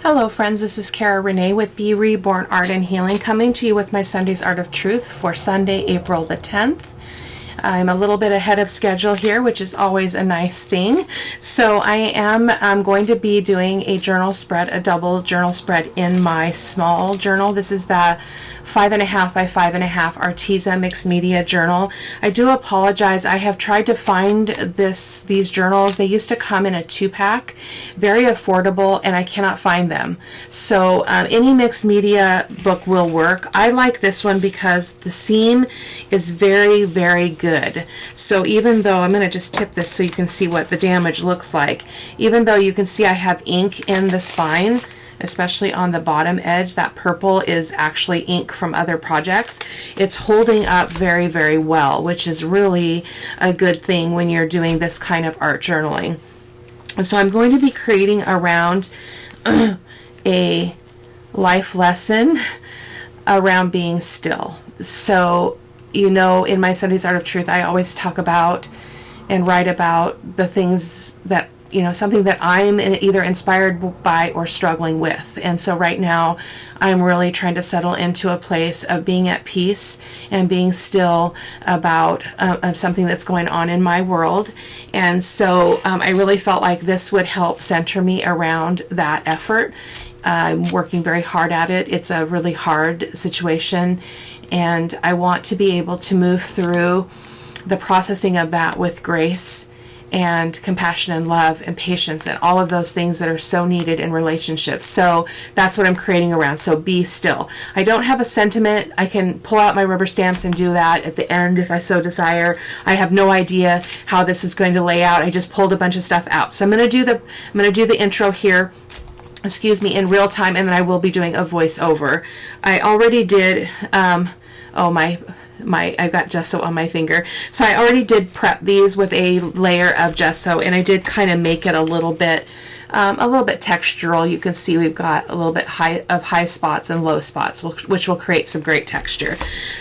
Hello friends, this is Cara-Renee with B.Reborn Art and Healing, coming to you with my Sunday's Art of Truth for Sunday, April the 10th. I'm a little bit ahead of schedule here, which is always a nice thing. So I am going to be doing a journal spread, a double journal spread in my small journal. This is the 5.5 by 5.5 Arteza Mixed Media Journal. I do apologize. I have tried to find these journals. They used to come in a 2-pack, very affordable, and I cannot find them. So any mixed media book will work. I like this one because the seam is very, very good. So even though, I'm going to just tip this so you can see what the damage looks like. Even though you can see I have ink in the spine, especially on the bottom edge, that purple is actually ink from other projects. It's holding up very, very well, which is really a good thing when you're doing this kind of art journaling. So I'm going to be creating around a life lesson around being still. So, you know, in my Sunday's Art of Truth, I always talk about and write about the things that, you know, something that I'm either inspired by or struggling with. And so right now I'm really trying to settle into a place of being at peace and being still about something that's going on in my world. And so I really felt like this would help center me around that effort. I'm working very hard at it. It's a really hard situation, and I want to be able to move through the processing of that with grace and compassion and love and patience and all of those things that are so needed in relationships. So that's what I'm creating around. So be still. I don't have a sentiment. I can pull out my rubber stamps and do that at the end if I so desire. I have no idea how this is going to lay out. I just pulled a bunch of stuff out. So I'm going to do the intro here, excuse me, in real time, and then I will be doing a voiceover. I already did I've got gesso on my finger. So I already did prep these with a layer of gesso, and I did kind of make it a little bit textural. You can see we've got a little bit high spots and low spots, which will create some great texture.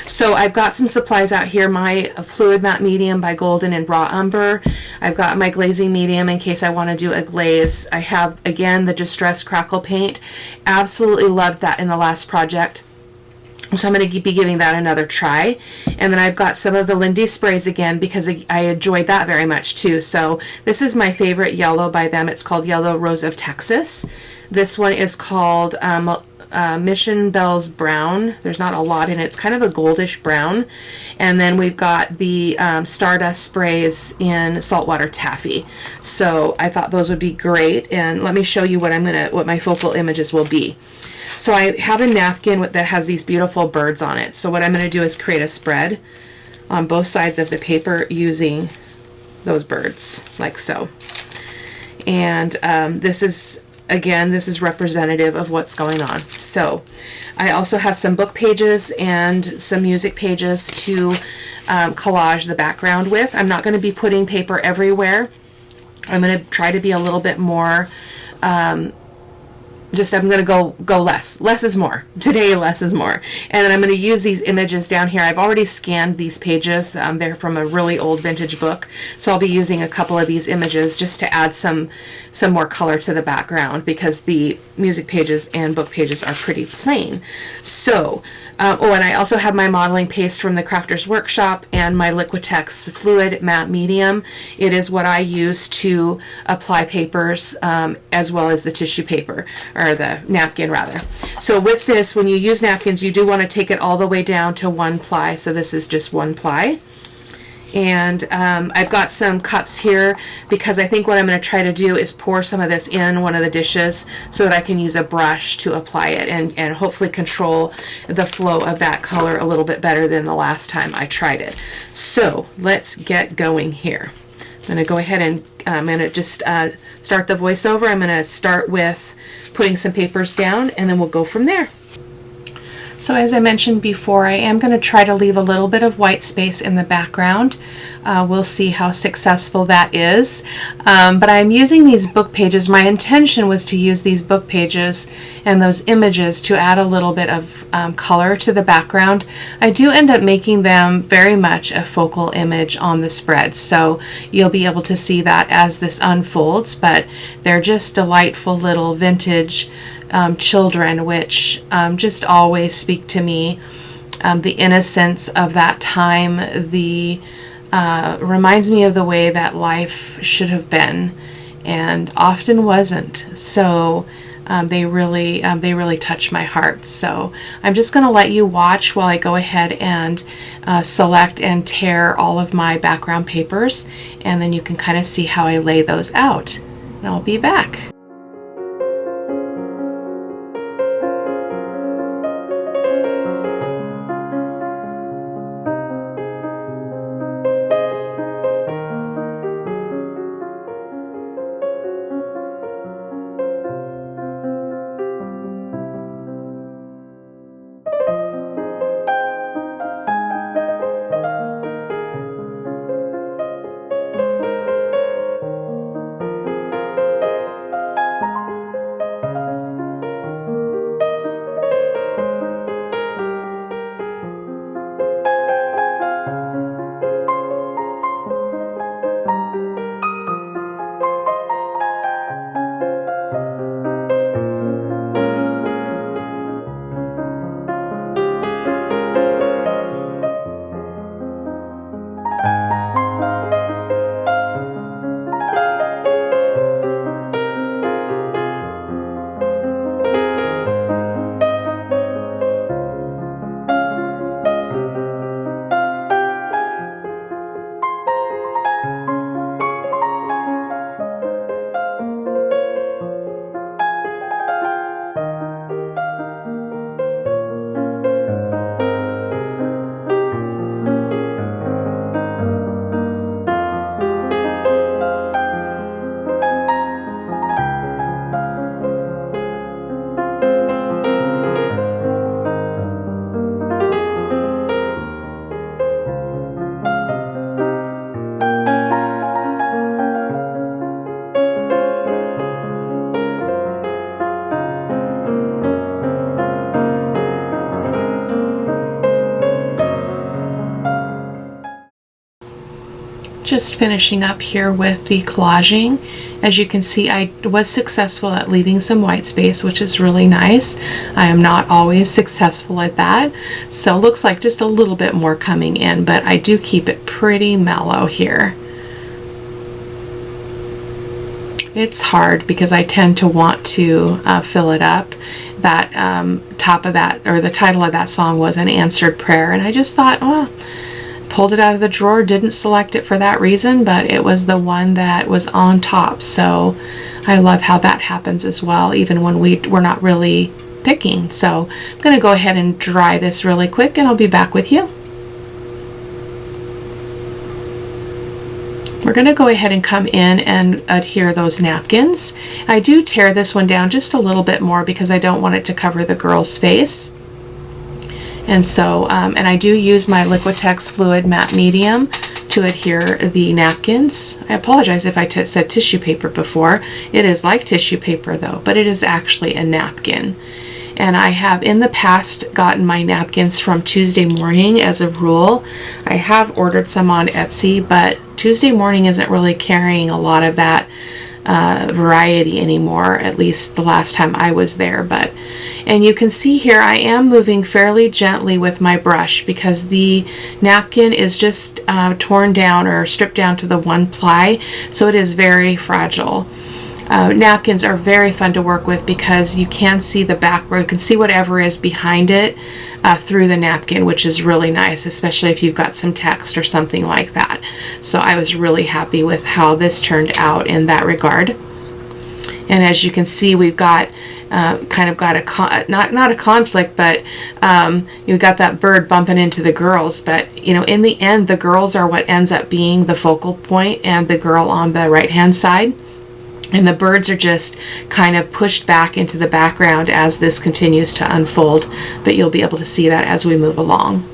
So I've got some supplies out here. My fluid matte medium by Golden and Raw Umber. I've got my glazing medium in case I want to do a glaze. I have, again, the Distress Crackle Paint. Absolutely loved that in the last project. So I'm going to be giving that another try. And then I've got some of the Lindy sprays again because I enjoyed that very much too. So this is my favorite yellow by them. It's called Yellow Rose of Texas. This one is called Mission Bells Brown. There's not a lot in it. It's kind of a goldish brown. And then we've got the Stardust sprays in Saltwater Taffy. So I thought those would be great. And let me show you what my focal images will be. So I have a napkin that has these beautiful birds on it. So what I'm going to do is create a spread on both sides of the paper using those birds, like so. And this is representative of what's going on. So I also have some book pages and some music pages to collage the background with. I'm not going to be putting paper everywhere. I'm going to try to be a little bit more I'm going to go less. Less is more. Today, less is more. And then I'm going to use these images down here. I've already scanned these pages. They're from a really old vintage book. So I'll be using a couple of these images just to add some more color to the background because the music pages and book pages are pretty plain. So, and I also have my modeling paste from the Crafter's Workshop and my Liquitex Fluid Matte Medium. It is what I use to apply papers as well as the tissue paper, or the napkin rather. So with this, when you use napkins, you do want to take it all the way down to 1 ply. So this is just 1 ply. And I've got some cups here because I think what I'm going to try to do is pour some of this in one of the dishes so that I can use a brush to apply it and hopefully control the flow of that color a little bit better than the last time I tried it. So let's get going here. I'm going to go ahead and I'm going to just start the voiceover. I'm going to start with putting some papers down, and then we'll go from there. So as I mentioned before, I am going to try to leave a little bit of white space in the background. We'll see how successful that is. But I'm using these book pages. My intention was to use these book pages and those images to add a little bit of color to the background. I do end up making them very much a focal image on the spread, so you'll be able to see that as this unfolds, but they're just delightful little vintage children, which just always speak to me. The innocence of that time, the reminds me of the way that life should have been, and often wasn't. So they really touch my heart. So I'm just going to let you watch while I go ahead and select and tear all of my background papers, and then you can kind of see how I lay those out. And I'll be back. Just finishing up here with the collaging. As you can see, I was successful at leaving some white space, which is really nice. I am not always successful at that, so it looks like just a little bit more coming in, but I do keep it pretty mellow here. It's hard because I tend to want to fill it up. That top of that, or the title of that song was An Answered Prayer, and I just thought, oh, pulled it out of the drawer, didn't select it for that reason, but it was the one that was on top. So I love how that happens as well, even when we're not really picking. So I'm going to go ahead and dry this really quick, and I'll be back with you. We're going to go ahead and come in and adhere those napkins. I do tear this one down just a little bit more because I don't want it to cover the girl's face. And so, and I do use my Liquitex Fluid Matte Medium to adhere the napkins. I apologize if I said tissue paper before. It is like tissue paper though, but it is actually a napkin. And I have in the past gotten my napkins from Tuesday Morning as a rule. I have ordered some on Etsy, but Tuesday Morning isn't really carrying a lot of that variety anymore, at least the last time I was there. And you can see here I am moving fairly gently with my brush because the napkin is just torn down or stripped down to the one ply, so it is very fragile. Napkins are very fun to work with because you can see the back, where you can see whatever is behind it through the napkin, which is really nice, especially if you've got some text or something like that. So I was really happy with how this turned out in that regard. And as you can see, we've got kind of got a not a conflict, but you've got that bird bumping into the girls. But you know, in the end, the girls are what ends up being the focal point, and the girl on the right hand side. And the birds are just kind of pushed back into the background as this continues to unfold, but you'll be able to see that as we move along.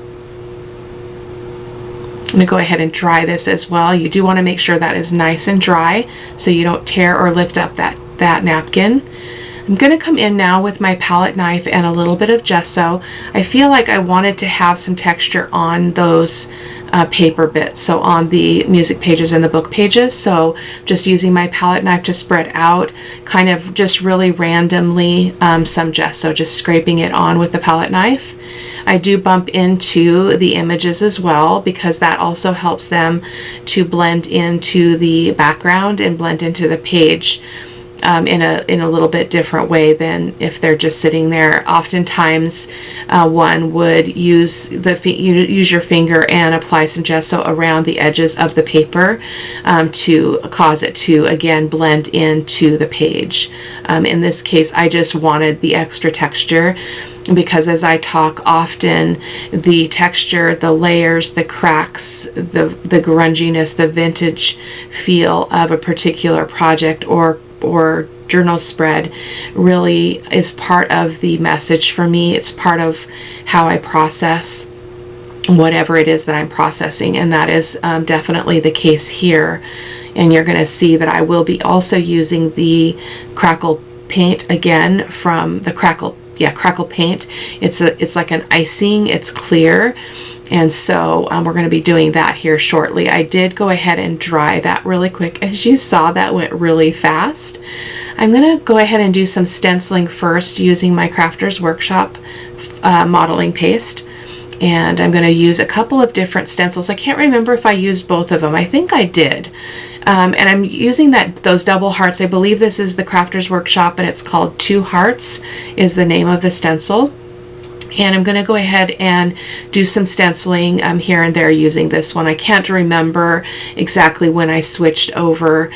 I'm going to go ahead and dry this as well. You do want to make sure that is nice and dry so you don't tear or lift up that napkin. I'm going to come in now with my palette knife and a little bit of gesso. I feel like I wanted to have some texture on those paper bits, so on the music pages and the book pages. So just using my palette knife to spread out, kind of just really randomly some gesso, just scraping it on with the palette knife. I do bump into the images as well, because that also helps them to blend into the background and blend into the page in a little bit different way than if they're just sitting there. Oftentimes one would use your finger and apply some gesso around the edges of the paper to cause it to again blend into the page. In this case, I just wanted the extra texture, because as I talk often, the texture, the layers, the cracks, the grunginess, the vintage feel of a particular project or journal spread really is part of the message for me. It's part of how I process whatever it is that I'm processing, and that is definitely the case here. And you're going to see that I will be also using the crackle paint again from the crackle paint. It's like an icing, it's clear. And so we're going to be doing that here shortly. I did go ahead and dry that really quick. As you saw, that went really fast. I'm going to go ahead and do some stenciling first using my Crafters Workshop modeling paste. And I'm going to use a couple of different stencils. I can't remember if I used both of them. I think I did. And I'm using those double hearts. I believe this is the Crafters Workshop, and it's called Two Hearts is the name of the stencil. And I'm going to go ahead and do some stenciling here and there using this one. I can't remember exactly when I switched over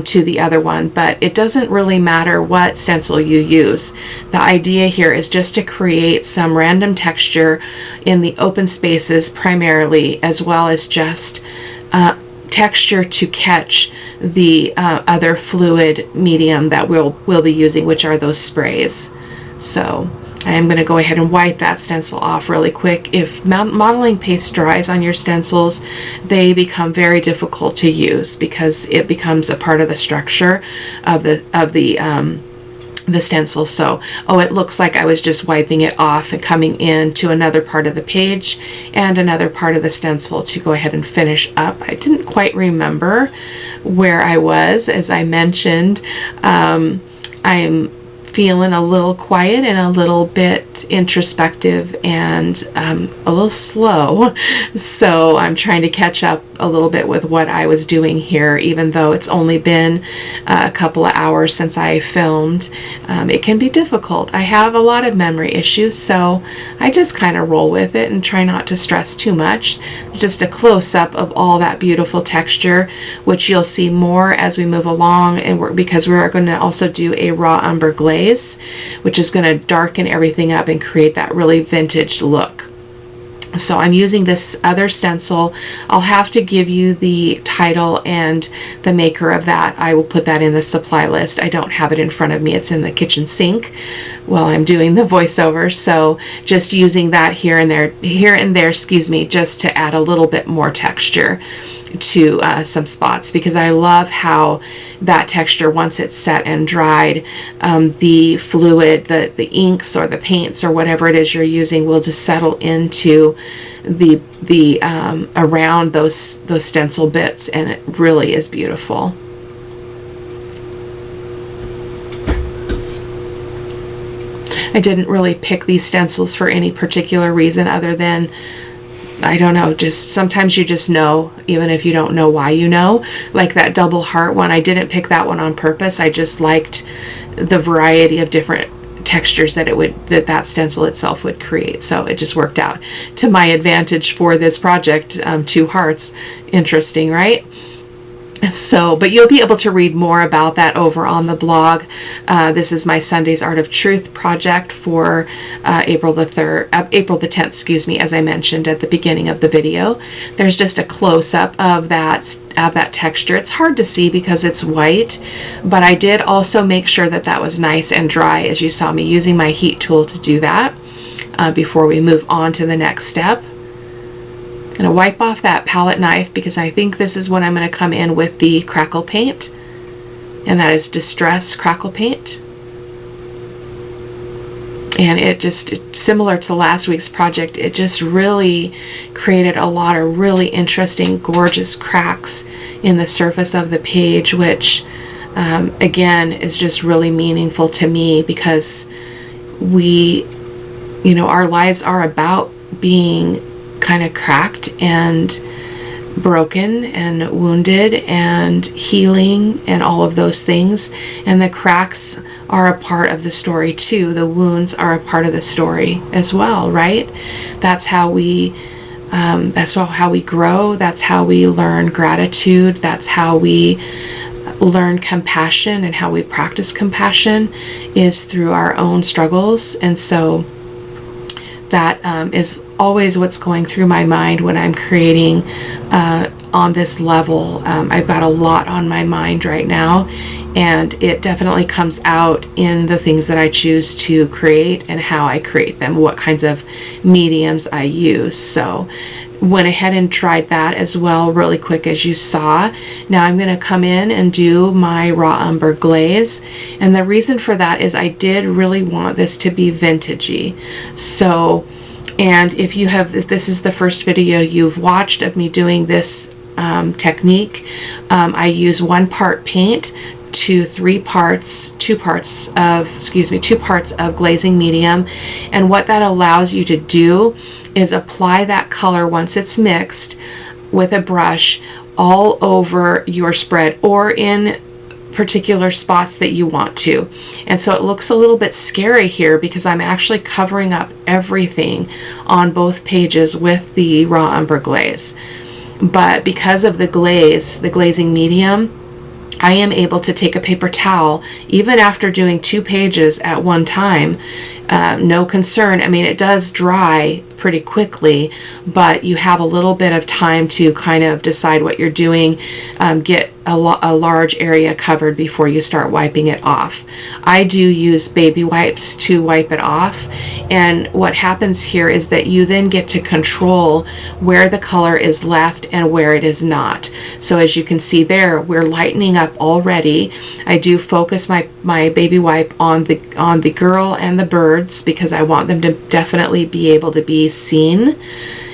to the other one, but it doesn't really matter what stencil you use. The idea here is just to create some random texture in the open spaces primarily, as well as just texture to catch the other fluid medium that we'll be using, which are those sprays. So I am going to go ahead and wipe that stencil off really quick. If modeling paste dries on your stencils, they become very difficult to use because it becomes a part of the structure of the stencil. So, it looks like I was just wiping it off and coming into another part of the page and another part of the stencil to go ahead and finish up. I didn't quite remember where I was. As I mentioned, I'm feeling a little quiet and a little bit introspective and a little slow. So I'm trying to catch up a little bit with what I was doing here, even though it's only been a couple of hours since I filmed. It can be difficult. I have a lot of memory issues, so I just kind of roll with it and try not to stress too much. Just a close-up of all that beautiful texture, which you'll see more as we move along, and because we're going to also do a raw umber glaze, which is going to darken everything up and create that really vintage look. So I'm using this other stencil. I'll have to give you the title and the maker of that. I will put that in the supply list. I don't have it in front of me. It's in the kitchen sink while I'm doing the voiceover. So just using that here and there, excuse me, just to add a little bit more texture to some spots, because I love how that texture, once it's set and dried, the fluid, the inks or the paints or whatever it is you're using will just settle into the around those stencil bits, and it really is beautiful. I didn't really pick these stencils for any particular reason other than, I don't know, just sometimes you just know, even if you don't know why you know. Like that double heart one, I didn't pick that one on purpose. I just liked the variety of different textures that that stencil itself would create. So it just worked out to my advantage for this project. Two hearts. Interesting, right? So, but you'll be able to read more about that over on the blog. This is my Sunday's Art of Truth project for April the 10th, excuse me, as I mentioned at the beginning of the video. There's just a close-up of that texture. It's hard to see because it's white, but I did also make sure that that was nice and dry, as you saw me using my heat tool to do that before we move on to the next step. I'm going to wipe off that palette knife because I think this is when I'm going to come in with the crackle paint, and that is Distress Crackle Paint. And it just, similar to last week's project, it just really created a lot of really interesting, gorgeous cracks in the surface of the page, which again is just really meaningful to me, because we, you know, our lives are about being kind of cracked and broken and wounded and healing and all of those things. And the cracks are a part of the story too. The wounds are a part of the story as well, right? That's how we grow. That's how we learn gratitude. That's how we learn compassion, and how we practice compassion is through our own struggles. And so that is always what's going through my mind when I'm creating on this level. I've got a lot on my mind right now, and it definitely comes out in the things that I choose to create and how I create them, what kinds of mediums I use. So went ahead and tried that as well really quick, as you saw. Now I'm going to come in and do my raw umber glaze, and the reason for that is I did really want this to be vintagey. So, and if this is the first video you've watched of me doing this technique, I use 1 part paint to 2 parts of glazing medium. And what that allows you to do is apply that color once it's mixed with a brush all over your spread, or in particular spots that you want to. And so it looks a little bit scary here, because I'm actually covering up everything on both pages with the raw umber glaze. But because of the glazing medium, I am able to take a paper towel, even after doing 2 pages at one time, no concern. I mean, it does dry pretty quickly, but you have a little bit of time to kind of decide what you're doing, get a large area covered before you start wiping it off. I do use baby wipes to wipe it off, and what happens here is that you then get to control where the color is left and where it is not. So as you can see there, we're lightening up already. I do focus my baby wipe on the girl and the birds, because I want them to definitely be able to be seen.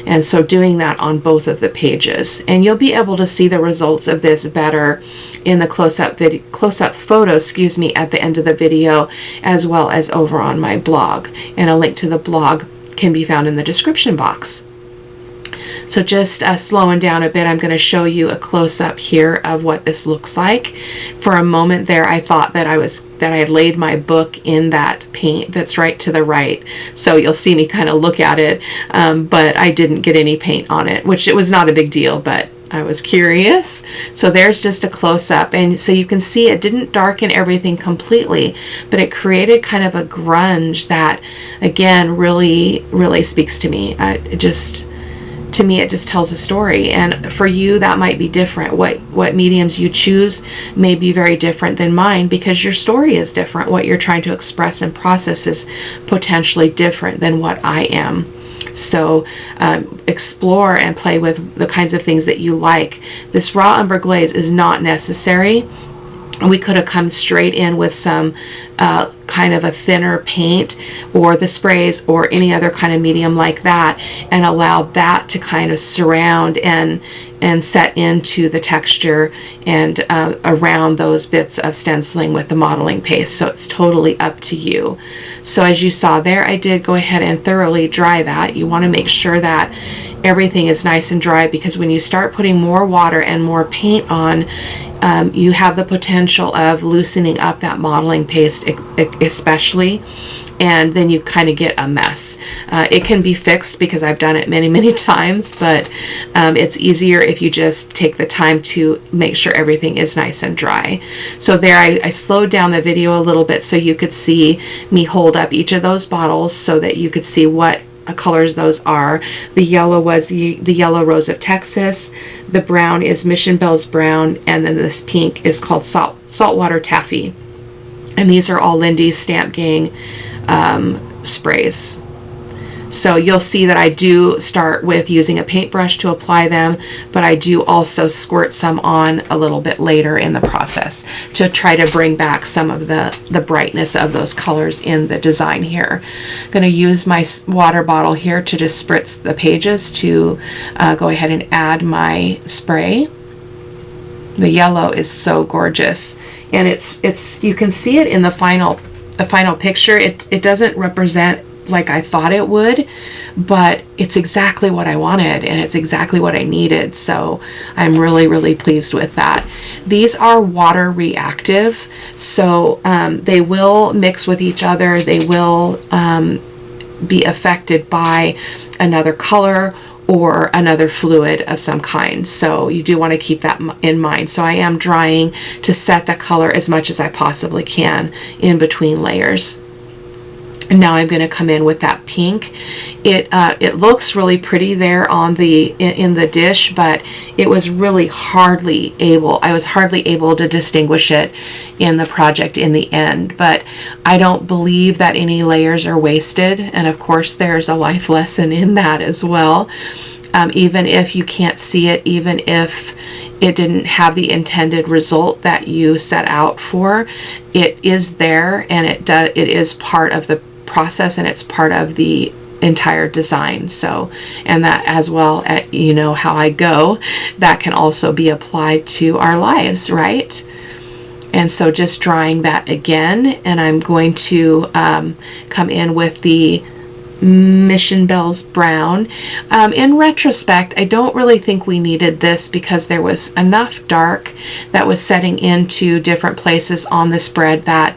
And so doing that on both of the pages, and you'll be able to see the results of this better in the close-up photo, at the end of the video, as well as over on my blog. And a link to the blog can be found in the description box. So just slowing down a bit, I'm going to show you a close-up here of what this looks like. For a moment there, I thought that I had laid my book in that paint that's right to the right. So you'll see me kind of look at it, but I didn't get any paint on it, which it was not a big deal, but I was curious. So there's just a close-up, and so you can see it didn't darken everything completely, but it created kind of a grunge that, again, really, really speaks to me. To me, it just tells a story. And for you, that might be different. What mediums you choose may be very different than mine, because your story is different. What you're trying to express and process is potentially different than what I am. So explore and play with the kinds of things that you like. This raw umber glaze is not necessary. We could have come straight in with some kind of a thinner paint, or the sprays, or any other kind of medium like that, and allowed that to kind of surround and set into the texture and around those bits of stenciling with the modeling paste. So it's totally up to you. So as you saw there, I did go ahead and thoroughly dry that. You want to make sure that everything is nice and dry, because when you start putting more water and more paint on, you have the potential of loosening up that modeling paste especially, and then you kind of get a mess. It can be fixed, because I've done it many, many times, but it's easier if you just take the time to make sure everything is nice and dry. So there, I slowed down the video a little bit so you could see me hold up each of those bottles so that you could see what colors those are. The yellow was the yellow rose of Texas, the brown is Mission Bells brown, and then this pink is called saltwater taffy. And these are all Lindy's Stamp Gang sprays. So you'll see that I do start with using a paintbrush to apply them, but I do also squirt some on a little bit later in the process to try to bring back some of the brightness of those colors in the design here. I'm going to use my water bottle here to just spritz the pages to go ahead and add my spray. The yellow is so gorgeous, and it's you can see it in the final picture. It doesn't represent like I thought it would, but it's exactly what I wanted, and it's exactly what I needed. So I'm really pleased with that. These are water reactive, so they will mix with each other. They will be affected by another color or another fluid of some kind. So you do want to keep that in mind. So I am drying to set the color as much as I possibly can in between layers. And now I'm going to come in with that pink. It looks really pretty there on in the dish, but it was really I was hardly able to distinguish it in the project in the end. But I don't believe that any layers are wasted, and of course there's a life lesson in that as well. Even if you can't see it, even if it didn't have the intended result that you set out for, it is there, and it is part of the process, and it's part of the entire design. So, and that as well, you know how I go, that can also be applied to our lives, right? And so just drying that again, and I'm going to come in with the Mission Bells Brown. In retrospect, I don't really think we needed this because there was enough dark that was setting into different places on the spread that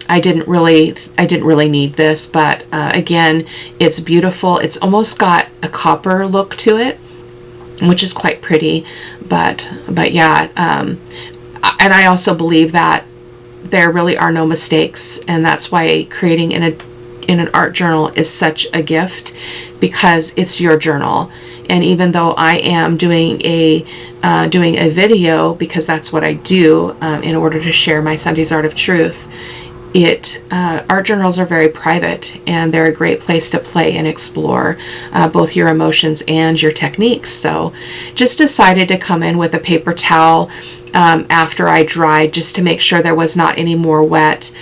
I didn't really need this. But again, it's beautiful. It's almost got a copper look to it, which is quite pretty. But yeah, and I also believe that there really are no mistakes, and that's why creating in an art journal is such a gift, because it's your journal. And even though I am doing a video, because that's what I do in order to share my Sunday's Art of Truth, art journals are very private, and they're a great place to play and explore both your emotions and your techniques. So just decided to come in with a paper towel after I dried, just to make sure there was not any more wet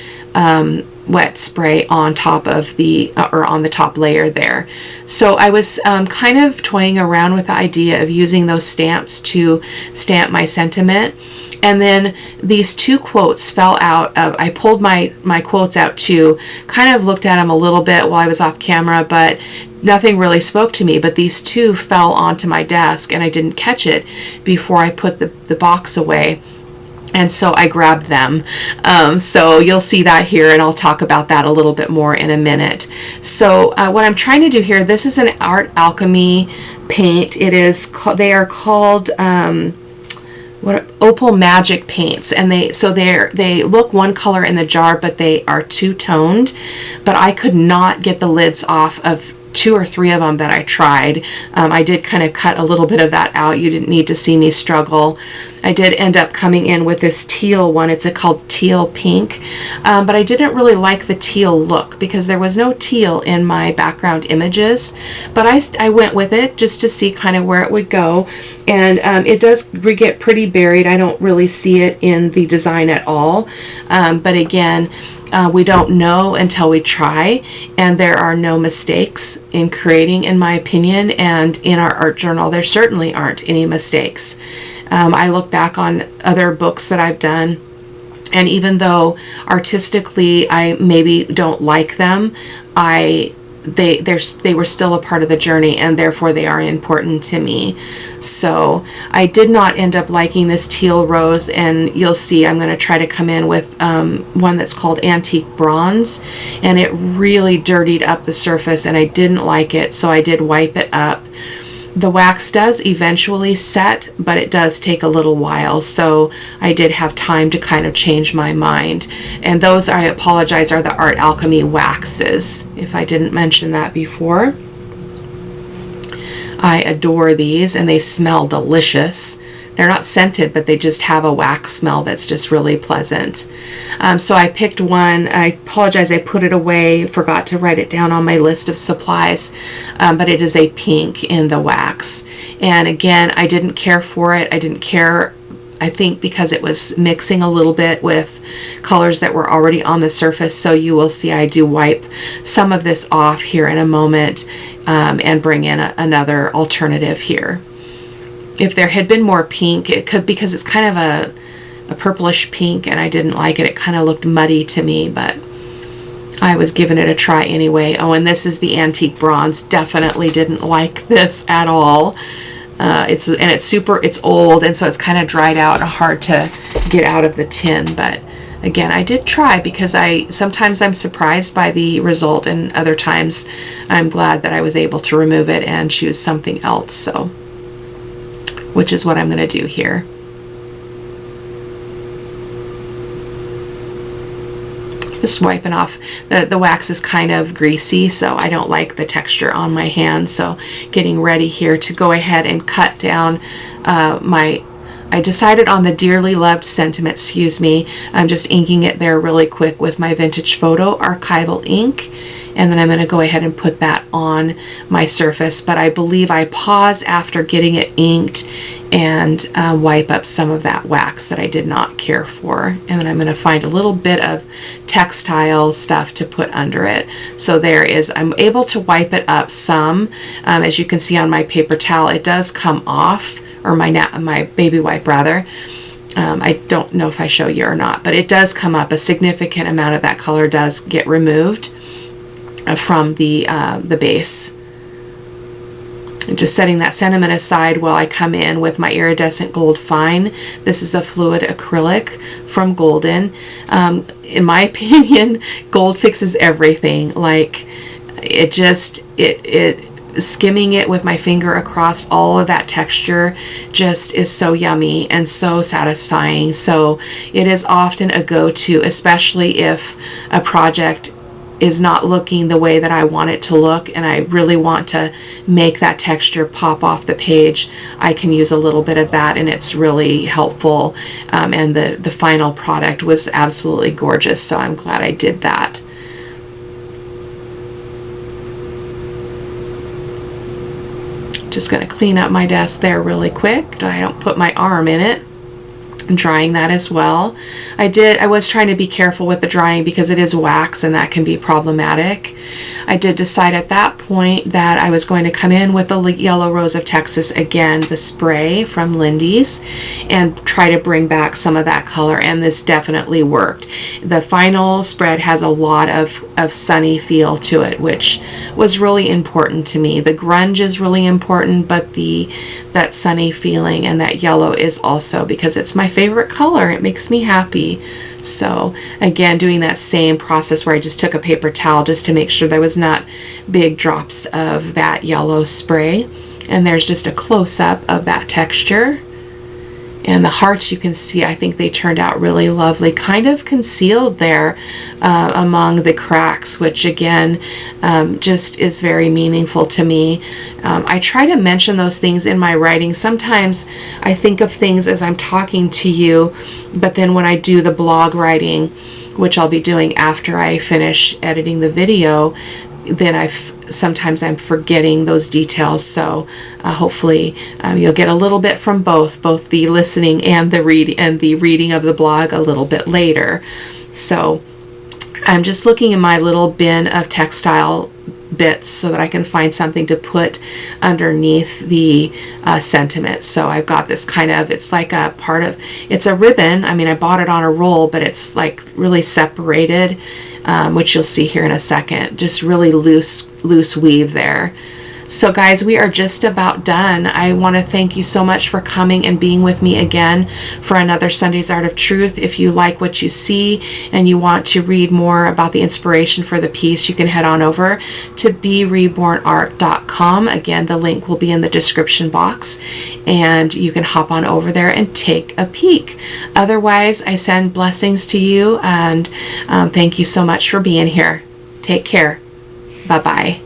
spray on top of on the top layer there. So I was kind of toying around with the idea of using those stamps to stamp my sentiment. And then these two quotes fell out of, I pulled my quotes out too, kind of looked at them a little bit while I was off camera, but nothing really spoke to me. But these two fell onto my desk, and I didn't catch it before I put the box away. And so I grabbed them. So you'll see that here, and I'll talk about that a little bit more in a minute. So what I'm trying to do here, this is an Art Alchemy paint. They are called Opal Magic paints, and they look one color in the jar, but they are two-toned. But I could not get the lids off of 2 or 3 of them that I tried. I did kind of cut a little bit of that out. You didn't need to see me struggle. I did end up coming in with this teal one. It's called Teal Pink, but I didn't really like the teal look because there was no teal in my background images, but I went with it just to see kind of where it would go, and it does get pretty buried. I don't really see it in the design at all, but again, we don't know until we try, and there are no mistakes in creating, in my opinion, and in our art journal there certainly aren't any mistakes. I look back on other books that I've done, and even though artistically I maybe don't like them, they were still a part of the journey, and therefore they are important to me. So I did not end up liking this teal rose, and you'll see I'm going to try to come in with one that's called Antique Bronze, and it really dirtied up the surface, and I didn't like it, so I did wipe it up. The wax does eventually set, but it does take a little while, so I did have time to kind of change my mind. And those, I apologize, are the Art Alchemy waxes, if I didn't mention that before. I adore these, and they smell delicious. they're not scented, but they just have a wax smell that's just really pleasant. So I picked one. I apologize, I put it away, forgot to write it down on my list of supplies, but it is a pink in the wax. And again, I didn't care for it. I didn't care, I think, because it was mixing a little bit with colors that were already on the surface. So you will see I do wipe some of this off here in a moment, and bring in another alternative here. If there had been more pink, it could, because it's kind of a purplish pink and I didn't like it. It kind of looked muddy to me, but I was giving it a try anyway. Oh, and this is the antique bronze. Definitely didn't like this at all. It's old, and so it's kind of dried out and hard to get out of the tin. But again, I did try, because sometimes I'm surprised by the result, and other times I'm glad that I was able to remove it and choose something else. So, which is what I'm going to do here. Just wiping off. The wax is kind of greasy, so I don't like the texture on my hand. So getting ready here to go ahead and cut down I decided on the Dearly Loved Sentiment, excuse me. I'm just inking it there really quick with my Vintage Photo Archival ink. And then I'm going to go ahead and put that on my surface. But I believe I pause after getting it inked and wipe up some of that wax that I did not care for. And then I'm going to find a little bit of textile stuff to put under it. So there is, I'm able to wipe it up some. As you can see on my paper towel, it does come off, or my baby wipe rather. I don't know if I show you or not, but it does come up. A significant amount of that color does get removed from the base. And just setting that sentiment aside while I come in with my Iridescent Gold Fine. This is a fluid acrylic from Golden. In my opinion, gold fixes everything. Like, it skimming it with my finger across all of that texture just is so yummy and so satisfying. So it is often a go-to, especially if a project is not looking the way that I want it to look and I really want to make that texture pop off the page. I can use a little bit of that, and it's really helpful. And the final product was absolutely gorgeous, so I'm glad I did that. Just going to clean up my desk there really quick. I don't put my arm in it. I'm drying that as well. I was trying to be careful with the drying because it is wax and that can be problematic. I did decide at that point that I was going to come in with the Yellow Rose of Texas again, the spray from Lindy's, and try to bring back some of that color, and this definitely worked. The final spread has a lot of sunny feel to it, which was really important to me. The grunge is really important, but that sunny feeling and that yellow is also, because it's my favorite color. It makes me happy. So again, doing that same process where I just took a paper towel just to make sure there was not big drops of that yellow spray. And there's just a close-up of that texture. And the hearts, you can see, I think they turned out really lovely, kind of concealed there among the cracks, which again, just is very meaningful to me. I try to mention those things in my writing. Sometimes I think of things as I'm talking to you, but then when I do the blog writing, which I'll be doing after I finish editing the video, then sometimes I'm forgetting those details. So hopefully you'll get a little bit from both the listening and the reading of the blog a little bit later. So I'm just looking in my little bin of textile bits so that I can find something to put underneath the sentiment. So I've got this kind of, it's like a part of, it's a ribbon. I mean, I bought it on a roll, but it's like really separated, which you'll see here in a second. Just really loose weave there. So guys, we are just about done. I want to thank you so much for coming and being with me again for another Sunday's Art of Truth. If you like what you see and you want to read more about the inspiration for the piece, you can head on over to B.Rebornart.com. Again, the link will be in the description box, and you can hop on over there and take a peek. Otherwise, I send blessings to you, and thank you so much for being here. Take care. Bye-bye.